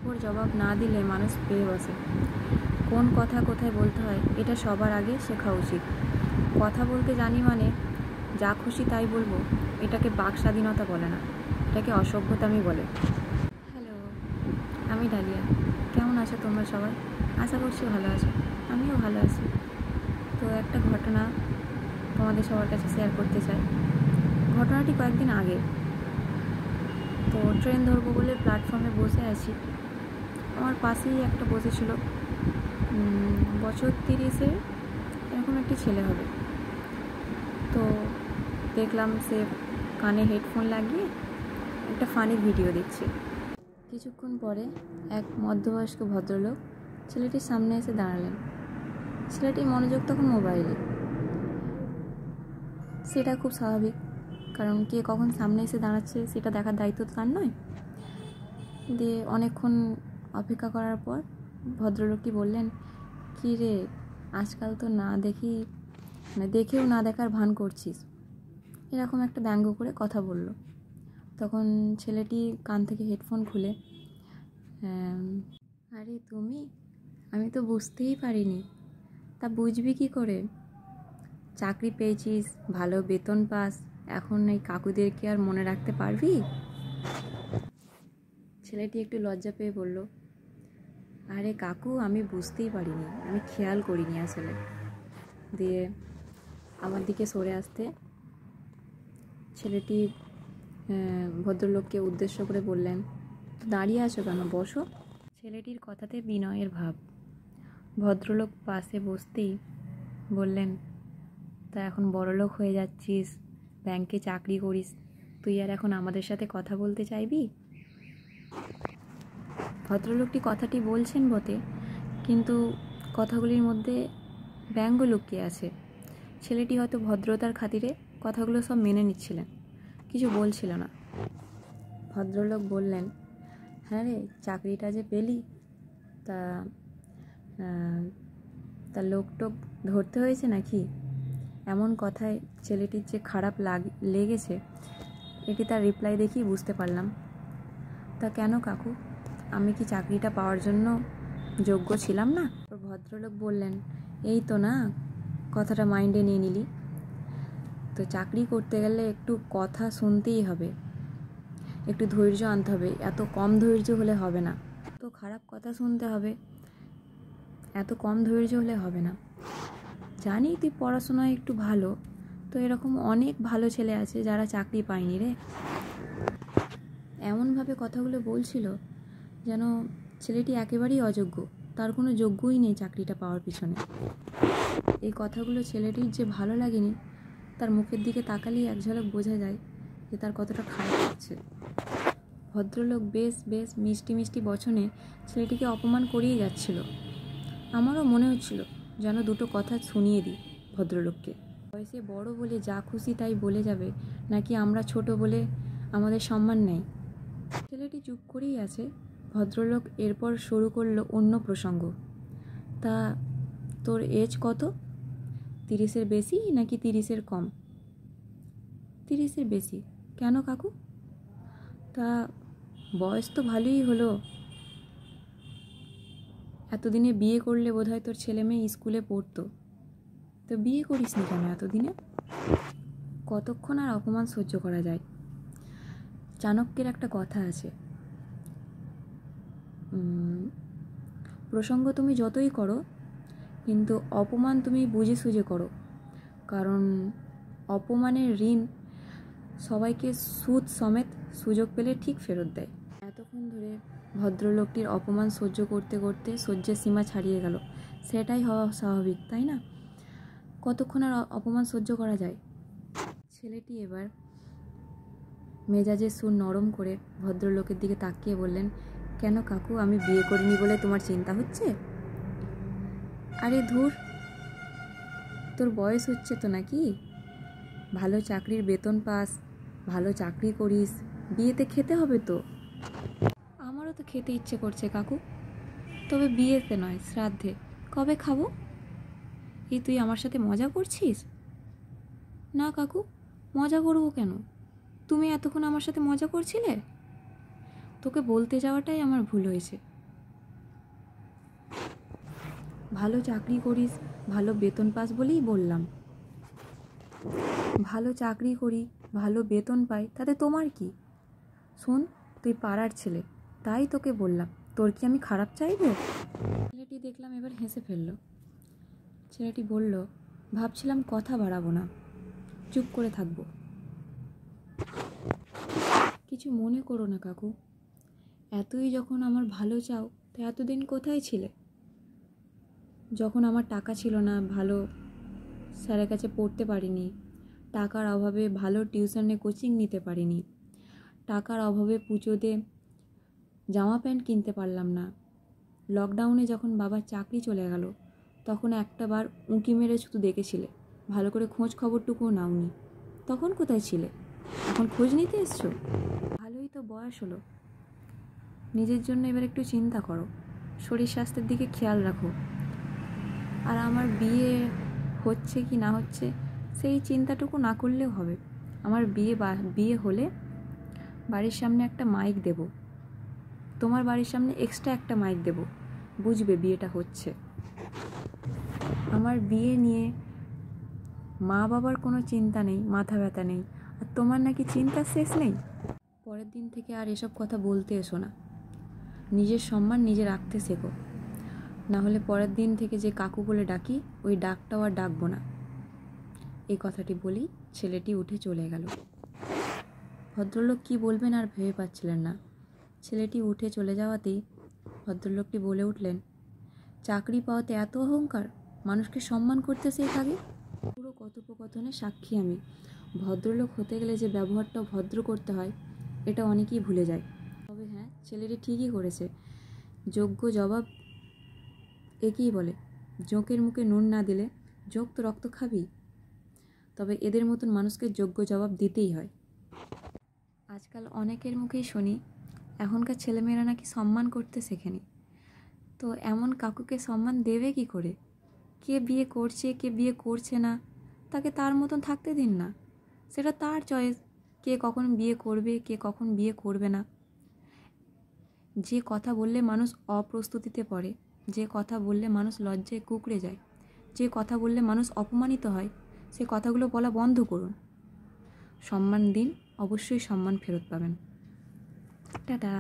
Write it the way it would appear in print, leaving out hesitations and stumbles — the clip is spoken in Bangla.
ওপর জবাব না দিলে মানুষ পেয়ে বসে। কোন কথা কোথায় বলতে হয় এটা সবার আগে শেখা উচিত। কথা বলতে জানি মানে যা খুশি তাই বলবো, এটাকে বাক স্বাধীনতা বলে না, এটাকে অসভ্যতামি বলে। হ্যালো, আমি ডালিয়া। কেমন আছো তোমরা সবাই? আশা করছি ভালো আছো, আমিও ভালো আছি। তো একটা ঘটনা তোমাদের সবার কাছে শেয়ার করতে চাই। ঘটনাটি কয়েকদিন আগে। তো ট্রেন ধরবো বলে প্ল্যাটফর্মে বসে আছি। আমার পাশেই একটা বসেছিল, বছর 30-এর এরকম একটি ছেলে হবে। তো দেখলাম সে কানে হেডফোন লাগিয়ে একটা ফানি ভিডিও দেখছে। কিছুক্ষণ পরে এক মধ্যবয়স্ক ভদ্রলোক ছেলেটির সামনে এসে দাঁড়ালেন। ছেলেটির মনোযোগ তখন মোবাইলে। সেটা খুব স্বাভাবিক, কারণ কে কখন সামনে এসে দাঁড়াচ্ছে সেটা দেখার দায়িত্ব তার নয়। দিয়ে অনেকক্ষণ অপেক্ষা করার পর ভদ্রলোকটি বললেন, কী রে, আজকাল তো না দেখি, দেখেও না দেখার ভান করছিস, এরকম একটা ব্যঙ্গ করে কথা বলল। তখন ছেলেটি কান থেকে হেডফোন খুলে, আরে তুমি, আমি তো বুঝতেই পারিনি। তা বুঝবি কি করে? চাকরি পেয়েছিস, ভালো বেতন পাস, এখন এই কাকুদেরকে আর মনে রাখতে পারবি? ছেলেটি একটু লজ্জা পেয়ে বলল, আরে কাকু, আমি বুঝতেই পারিনি, আমি খেয়াল করিনি আসলে। দিয়ে আমার দিকে সরে আসতে ছেলেটি ভদ্রলোককে উদ্দেশ্য করে বললেন, দাঁড়িয়ে আছো কেন, বসো। ছেলেটির কথাতে বিনয়ের ভাব। ভদ্রলোক পাশে বসতেই বললেন, তা এখন বড়লোক হয়ে যাচ্ছিস, ব্যাংকে চাকরি করিস, তুই আর এখন আমাদের সাথে কথা বলতে চাইবি? ভদ্রলোকটি কথাটি বলছেন বটে, কিন্তু কথাগুলির মধ্যে ব্যঙ্গ লুকিয়ে আছে। ছেলেটি হয়তো ভদ্রতার খাতিরে কথাগুলো সব মেনে নিচ্ছিলেন, কিছু বলছিল না। ভদ্রলোক বললেন, হ্যাঁ রে, চাকরিটা যে পেলি, তা লোকটোক ধরতে হয়েছে নাকি? এমন কথায় ছেলেটির যে খারাপ লেগেছে এটি তার রিপ্লাই দেখেই বুঝতে পারলাম। তা কেন কাকু, আমি কি চাকরিটা পাওয়ার জন্য যোগ্য ছিলাম না? ভদ্রলোক বললেন, এই তো না, কথাটা মাইন্ডে নিয়ে নিলি। তো চাকরি করতে গেলে একটু কথা শুনতেই হবে, একটু ধৈর্য আনতে হবে, এত কম ধৈর্য হলে হবে না। তো খারাপ কথা শুনতে হবে, এত কম ধৈর্য হলে হবে না। জানি তুই পড়াশোনায় একটু ভালো, তো এরকম অনেক ভালো ছেলে আছে যারা চাকরি পায়নি রে। এমনভাবে কথাগুলো বলছিল যেন ছেলেটি একেবারেই অযোগ্য, তার কোনো যোগ্যই নেই চাকরিটা পাওয়ার পিছনে। এই কথাগুলো ছেলেটির যে ভালো লাগেনি, তার মুখের দিকে তাকালেই এক ঝলক বোঝা যায় যে তার কতটা খারাপ লাগছে। ভদ্রলোক বেশ বেশ মিষ্টি মিষ্টি বচনে ছেলেটিকে অপমান করেই যাচ্ছিল। আমারও মনে হচ্ছিল যেন দুটো কথা শুনিয়ে দিই ভদ্রলোককে। বয়সে বড় বলে যা খুশি তাই বলে যাবে, নাকি আমরা ছোট বলে আমাদের সম্মান নেই? ছেলেটি চুপ করেই আছে। ভদ্রলোক এরপর শুরু করলো অন্য প্রসঙ্গ। তা তোর এজ কত? 30-এর বেশি নাকি 30-এর কম? 30-এর বেশি। কেন কাকু? তা বয়স তো ভালোই হলো, এতদিনে বিয়ে করলে বোধহয় তোর ছেলে মেয়ে স্কুলে পড়তো, তো বিয়ে করিসনি কেন এতদিনে? কতক্ষণ আর অপমান সহ্য করা যায়? চাণক্যের একটা কথা আছে, প্রসঙ্গ তুমি যতই করো, কিন্তু অপমান তুমি বুঝে সুঝে করো, কারণ অপমানের ঋণ সবাইকে সুদ সমেত সুযোগ পেলে ঠিক ফেরত দেয়। এতক্ষণ ধরে ভদ্রলোকটির অপমান সহ্য করতে করতে সহ্যের সীমা ছাড়িয়ে গেল। সেটাই হওয়া স্বাভাবিক, তাই না? কতক্ষণ আর অপমান সহ্য করা যায়? ছেলেটি এবার মেজাজের সুর নরম করে ভদ্রলোকের দিকে তাকিয়ে বললেন, কেন কাকু, আমি বিয়ে করিনি বলে তোমার চিন্তা হচ্ছে? আরে ধুর, তোর বয়স হচ্ছে তো নাকি? ভালো চাকরির বেতন পাস, ভালো চাকরি করিস, বিয়েতে খেতে হবে তো। আমারও তো খেতে ইচ্ছে করছে কাকু, তবে বিয়েতে নয়, শ্রাদ্ধে। কবে খাবো? এই তুই আমার সাথে মজা করছিস? না কাকু, মজা করবো কেন? তুমি এতক্ষণ আমার সাথে মজা করছিলে। তোকে বলতে যাওয়াটাই আমার ভুল হয়েছে। ভালো চাকরি করিস, ভালো বেতন পাস বলেই বললাম। ভালো চাকরি করি, ভালো বেতন পাই, তাতে তোমার কি? শোন, তুই পাড়ার ছেলে, তাই তোকে বললাম, তোর কি আমি খারাপ চাইব? ছেলেটি দেখলাম এবার হেসে ফেলল। ছেলেটি বলল, ভাবছিলাম কথা বাড়াবো না, চুপ করে থাকবো। কিছু মনে করো না কাকু, এতই যখন আমার ভালো চাও তা এতদিন কোথায় ছিলে? যখন আমার টাকা ছিল না, ভালো স্যারের কাছে পড়তে পারিনি, টাকার অভাবে ভালো টিউশনে কোচিং নিতে পারিনি, টাকার অভাবে পুজোতে জামা প্যান্ট কিনতে পারলাম না, লকডাউনে যখন বাবার চাকরি চলে গেল তখন একটাবার উঁকি মেরে শুধু দেখেছিলে, ভালো করে খোঁজ খবরটুকুও নাওনি। তখন কোথায় ছিলে? এখন খোঁজ নিতে এসছো? ভালোই তো বয়স হলো, নিজের জন্য এবার একটু চিন্তা করো, শরীর স্বাস্থ্যের দিকে খেয়াল রাখো। আর আমার বিয়ে হচ্ছে কি না হচ্ছে সেই চিন্তাটুকু না করলেও হবে। আমার বিয়ে হলে বাড়ির সামনে একটা মাইক দেব, তোমার বাড়ির সামনে এক্সট্রা একটা মাইক দেব, বুঝবে বিয়েটা হচ্ছে। আমার বিয়ে নিয়ে মা বাবার কোনো চিন্তা নেই, মাথা ব্যথা নেই, আর তোমার নাকি চিন্তার শেষ নেই। পরের দিন থেকে আর এসব কথা বলতে এসো না, নিজের সম্মান নিজে রাখতে শেখো, না হলে পরের দিন থেকে যে কাকু বলে ডাকি ওই ডাকটাও আর ডাকবো না। এই কথাটি বলি ছেলেটি উঠে চলে গেল। ভদ্রলোক কি বলবেন আর ভেবে পাচ্ছিলেন না। ছেলেটি উঠে চলে যাওয়াতেই ভদ্রলোকটি বলে উঠলেন, চাকরি পাওয়াতে এত অহংকার, মানুষকে সম্মান করতে শেখ আগে। পুরো কথোপকথনের সাক্ষী আমি। ভদ্রলোক হতে গেলে যে ব্যবহারটাও ভদ্র করতে হয় এটা অনেকেই ভুলে যায়। তবে হ্যাঁ, ছেলেটি ঠিকই করেছে, যোগ্য জবাব একেই বলে, জোঁকের মুখে নুন না দিলে জোঁক তো রক্ত খাবি। তবে এদের মতন মানুষকে যোগ্য জবাব দিতেই হয়। আজকাল অনেকের মুখেই শুনি এখনকার ছেলেমেয়েরা নাকি সম্মান করতে শেখেনি। তো এমন কাকুকে সম্মান দেবে কি করে? কে বিয়ে করছে কে বিয়ে করছে না তাকে তার মতন থাকতে দিন না, সেটা তার চয়েস, কে কখন বিয়ে করবে কে কখন বিয়ে করবে না। যে কথা বললে মানুষ অপ্রস্তুতিতে পড়ে, যে কথা বললে মানুষ লজ্জায় কুঁকড়ে যায়, যে কথা বললে মানুষ অপমানিত হয়, সে কথাগুলো বলা বন্ধ করুন। সম্মান দিন, অবশ্যই সম্মান ফেরত পাবেন। টাটা।